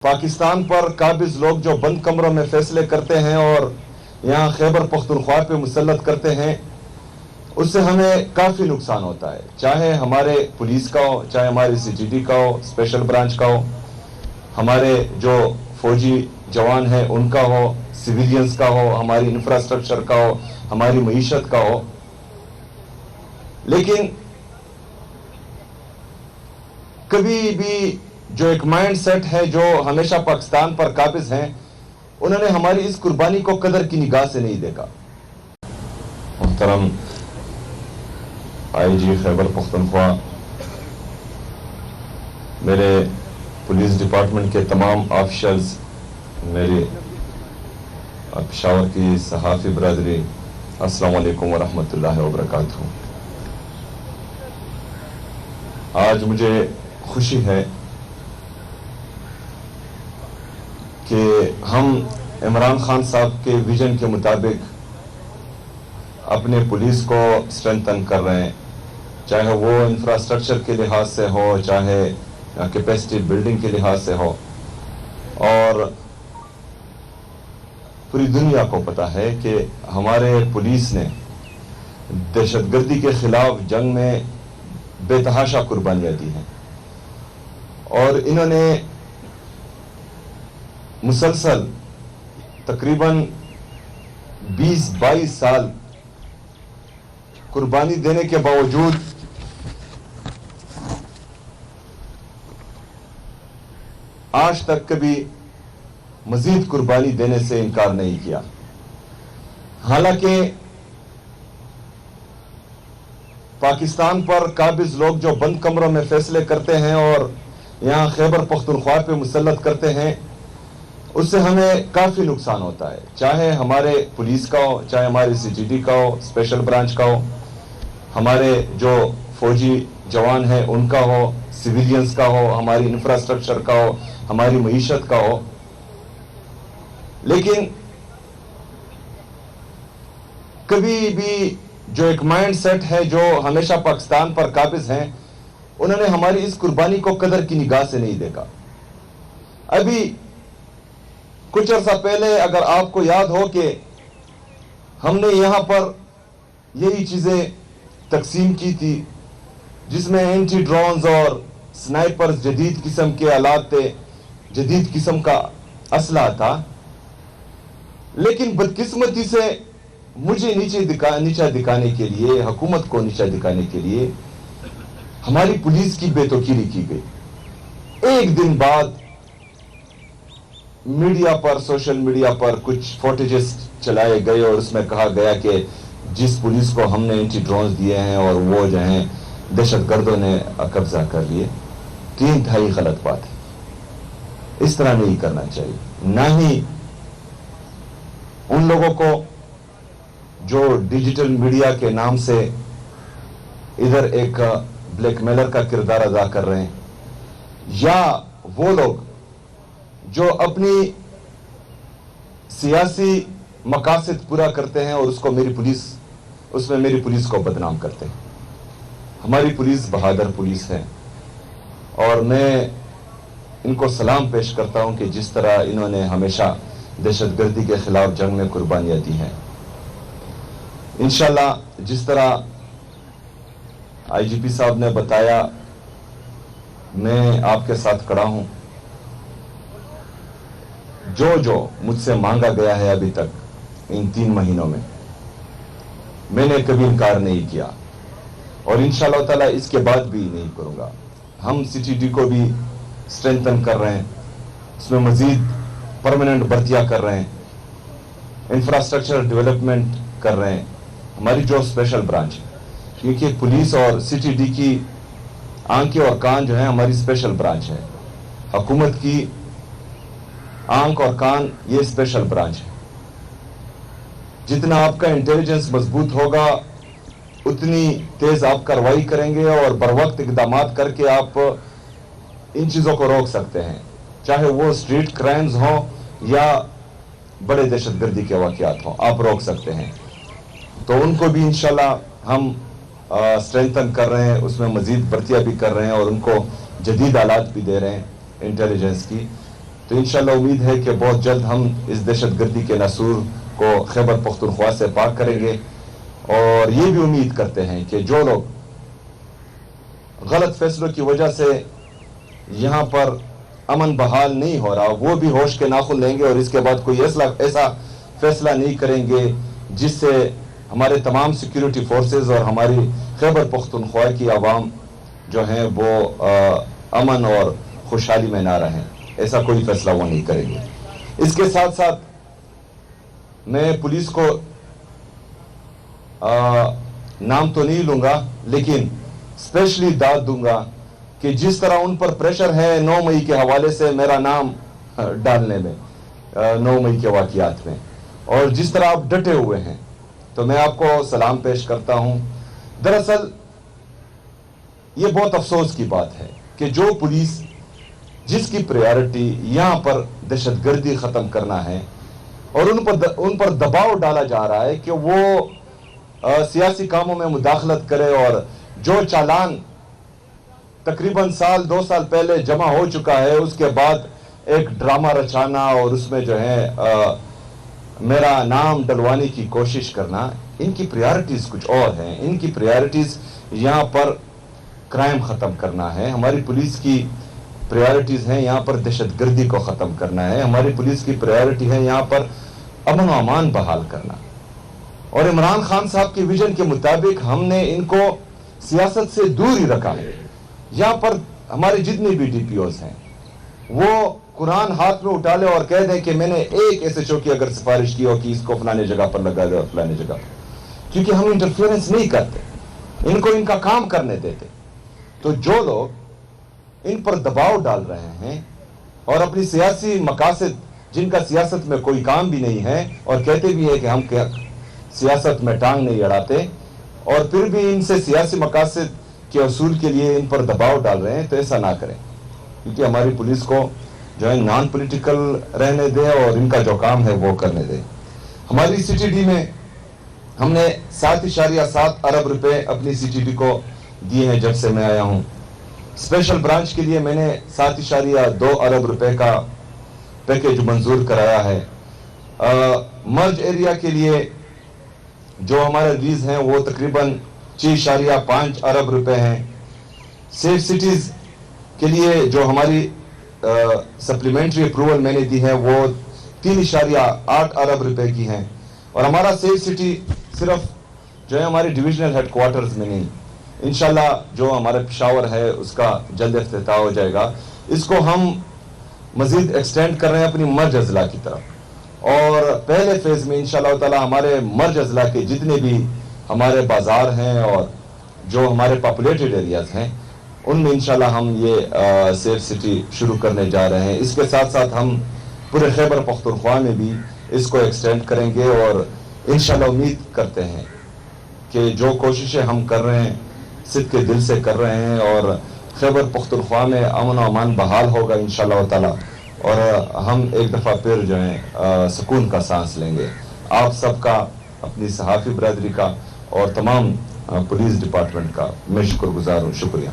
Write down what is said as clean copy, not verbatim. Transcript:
पाकिस्तान पर काबिज लोग जो बंद कमरों में फैसले करते हैं और यहाँ खैबर पख्तूनख्वा पे मुसल्लत करते हैं, उससे हमें काफ़ी नुकसान होता है। चाहे हमारे पुलिस का हो, चाहे हमारे सीटीडी का हो, स्पेशल ब्रांच का हो, हमारे जो फौजी जवान हैं उनका हो, सिविलियंस का हो, हमारी इंफ्रास्ट्रक्चर का हो, हमारी मईशत का हो। लेकिन कभी भी जो एक माइंड सेट है जो हमेशा पाकिस्तान पर काबिज हैं, उन्होंने हमारी इस कुर्बानी को कदर की निगाह से नहीं देखा। मुहतरम आईजी खैबर पख्तूनख्वा, मेरे पुलिस डिपार्टमेंट के तमाम ऑफिसर्स, मेरे पेशावर की सहाफ़ी बरादरी, अस्सलाम वालेकुम वरहमतुल्लाहि वबरकातुहू। आज मुझे खुशी है कि हम इमरान खान साहब के विजन के मुताबिक अपने पुलिस को स्ट्रेंथन कर रहे हैं, चाहे वो इंफ्रास्ट्रक्चर के लिहाज से हो, चाहे कैपेसिटी बिल्डिंग के लिहाज से हो। और पूरी दुनिया को पता है कि हमारे पुलिस ने दहशतगर्दी के खिलाफ जंग में बेतहाशा कुर्बानियां दी हैं और इन्होंने मुसलसल तकरीबन 20-22 साल कुर्बानी देने के बावजूद आज तक कभी मजीद कुर्बानी देने से इनकार नहीं किया। हालांकि पाकिस्तान पर काबिज लोग जो बंद कमरों में फैसले करते हैं और यहाँ खैबर पख्तूनख्वा पे मुसल्लत करते हैं, उससे हमें काफ़ी नुकसान होता है। चाहे हमारे पुलिस का हो, चाहे हमारे सीटीडी का हो, स्पेशल ब्रांच का हो, हमारे जो फौजी जवान हैं उनका हो, सिविलियंस का हो, हमारी इंफ्रास्ट्रक्चर का हो, हमारी मईशत का हो। लेकिन कभी भी जो एक माइंड सेट है जो हमेशा पाकिस्तान पर काबिज हैं, उन्होंने हमारी इस कुर्बानी को कदर की निगाह से नहीं देखा। अभी कुछ अर्सा पहले अगर आपको याद हो कि हमने यहां पर यही चीजें तकसीम की थी जिसमें एंटी ड्रोन्स और स्नाइपर्स, जदीद किस्म के आलात थे, जदीद किस्म का असला था। लेकिन बदकिस्मती से मुझे नीचा दिखाने के लिए, हुकूमत को नीचा दिखाने के लिए हमारी पुलिस की बेतौकीरी की गई। एक दिन बाद मीडिया पर, सोशल मीडिया पर कुछ फुटेजेस चलाए गए और उसमें कहा गया कि जिस पुलिस को हमने एंटी ड्रोन्स दिए हैं और वो जो हैं दहशतगर्दों ने कब्जा कर लिए। तो ये इंतहाई गलत बात है, इस तरह नहीं करना चाहिए। ना ही उन लोगों को जो डिजिटल मीडिया के नाम से इधर एक ब्लैकमेलर का किरदार अदा कर रहे हैं, या वो लोग जो अपनी सियासी मकासद पूरा करते हैं और उसमें मेरी पुलिस को बदनाम करते हैं। हमारी पुलिस बहादुर पुलिस है और मैं इनको सलाम पेश करता हूं कि जिस तरह इन्होंने हमेशा दहशतगर्दी के खिलाफ जंग में कुर्बानियां दी हैं। इंशाल्लाह जिस तरह आईजीपी साहब ने बताया, मैं आपके साथ खड़ा हूं। जो मुझसे मांगा गया है अभी तक इन 3 महीनों में, मैंने कभी इनकार नहीं किया और इंशाअल्लाह ताला इसके बाद भी नहीं करूंगा। हम सीटीडी को भी स्ट्रेंथन कर रहे हैं, उसमें मजीद परमानेंट भर्तियां कर रहे हैं, इंफ्रास्ट्रक्चर डेवलपमेंट कर रहे हैं। हमारी जो स्पेशल ब्रांच है, क्योंकि पुलिस और सीटीडी की आंखें और कान जो है हमारी स्पेशल ब्रांच है। हुकूमत की आंख और कान ये स्पेशल ब्रांच है। जितना आपका इंटेलिजेंस मजबूत होगा उतनी तेज आप कार्रवाई करेंगे और बरवक्त इकदामात करके आप इन चीजों को रोक सकते हैं, चाहे वो स्ट्रीट क्राइम्स हो या बड़े दहशतगर्दी के वाकयात हो, आप रोक सकते हैं। तो उनको भी इंशाल्लाह हम स्ट्रेंथन कर रहे हैं, उसमें मजीद भर्तियां भी कर रहे हैं और उनको जदीद आलात भी दे रहे हैं इंटेलिजेंस की, तो इंशाल्लाह उम्मीद है कि बहुत जल्द हम इस दहशतगर्दी के नासूर को खैबर पख्तूनख्वा से पाक करेंगे और ये भी उम्मीद करते हैं कि जो लोग गलत फैसलों की वजह से यहाँ पर अमन बहाल नहीं हो रहा वो भी होश के नाखुन लेंगे और इसके बाद कोई ऐसा फैसला नहीं करेंगे जिससे हमारे तमाम सिक्योरिटी फोर्सेस और हमारी खैबर पख्तूनख्वा की आवाम जो हैं वो अमन और खुशहाली में ना रहें, ऐसा कोई फैसला वो नहीं करेंगे। इसके साथ साथ मैं पुलिस को नाम तो नहीं लूंगा लेकिन स्पेशली दाद दूंगा कि जिस तरह उन पर प्रेशर है 9 मई के हवाले से मेरा नाम डालने में 9 मई के वाक़ियात में, और जिस तरह आप डटे हुए हैं तो मैं आपको सलाम पेश करता हूं। दरअसल ये बहुत अफसोस की बात है कि जो पुलिस जिसकी प्रायोरिटी यहाँ पर दहशतगर्दी ख़त्म करना है और उन पर दबाव डाला जा रहा है कि वो सियासी कामों में मुदाखलत करे और जो चालान तकरीबन साल 2 साल पहले जमा हो चुका है उसके बाद एक ड्रामा रचाना और उसमें जो है मेरा नाम डलवाने की कोशिश करना, इनकी प्रायोरिटीज कुछ और हैं। इनकी प्रायोरिटीज यहाँ पर क्राइम ख़त्म करना है, हमारी पुलिस की प्रायोरिटीज हैं यहाँ पर दहशतगर्दी को ख़त्म करना है, हमारी पुलिस की प्रायोरिटी है यहाँ पर अमन व अमान बहाल करना। और इमरान खान साहब के विजन के मुताबिक हमने इनको सियासत से दूर ही रखा है। यहाँ पर हमारे जितने भी डीपीओज हैं वो कुरान हाथ में उठा ले और कह दें कि मैंने एक एसएचओ की अगर सिफारिश की हो कि इसको फलाने जगह पर लगा दे और फलाने जगह पर, क्योंकि हम इंटरफेरेंस नहीं करते, इनको इनका काम करने देते। तो जो लोग इन पर दबाव डाल रहे हैं और अपनी सियासी मकासद, जिनका सियासत में कोई काम भी नहीं है और कहते भी है कि हम सियासत में टांग नहीं अड़ाते, और फिर भी इनसे सियासी मकासद के असूल के लिए इन पर दबाव डाल रहे हैं, तो ऐसा ना करें। क्योंकि हमारी पुलिस को जो है नॉन पॉलिटिकल रहने दें और इनका जो काम है वो करने दें। हमारी सीटीडी में हमने 7.7 अरब रुपए अपनी सीटीडी को दिए हैं जब से मैं आया हूं। स्पेशल ब्रांच के लिए मैंने 7.2 अरब रुपए का पैकेज मंजूर कराया है। मर्ज एरिया के लिए जो हमारे रिलीज हैं वो तकरीबन 6.5 अरब रुपए हैं। सेफ सिटीज के लिए जो हमारी सप्लीमेंट्री अप्रूवल मैंने दी है वो 3.8 अरब रुपए की हैं। और हमारा सेफ सिटी सिर्फ जो है हमारी डिविजनल हेडक्वार्टर्स में नहीं, इंशाल्लाह जो हमारा पेशावर है उसका जल्द इफ्तिताह हो जाएगा। इसको हम मजीद एक्सटेंड कर रहे हैं अपनी मर्ज अजला की तरफ, और पहले फेज में इंशाल्लाह ताला हमारे मर्ज अजला के जितने भी हमारे बाजार हैं और जो हमारे पॉपुलेटेड एरियाज हैं उनमें इंशाल्लाह हम ये सेफ सिटी शुरू करने जा रहे हैं। इसके साथ साथ हम पूरे खैबर पख्तूनख्वा में भी इसको एक्सटेंड करेंगे और इंशाल्लाह उम्मीद करते हैं कि जो कोशिशें हम कर रहे हैं सिद्ध के दिल से कर रहे हैं और खैबर पख्तूनख्वा में अमन व अमान बहाल होगा इंशाल्लाह ताला, और हम एक दफ़ा फिर जो है सुकून का सांस लेंगे। आप सबका, अपनी सहाफ़ी बरादरी का और तमाम पुलिस डिपार्टमेंट का मैं शुक्रगुजार हूँ। शुक्रिया।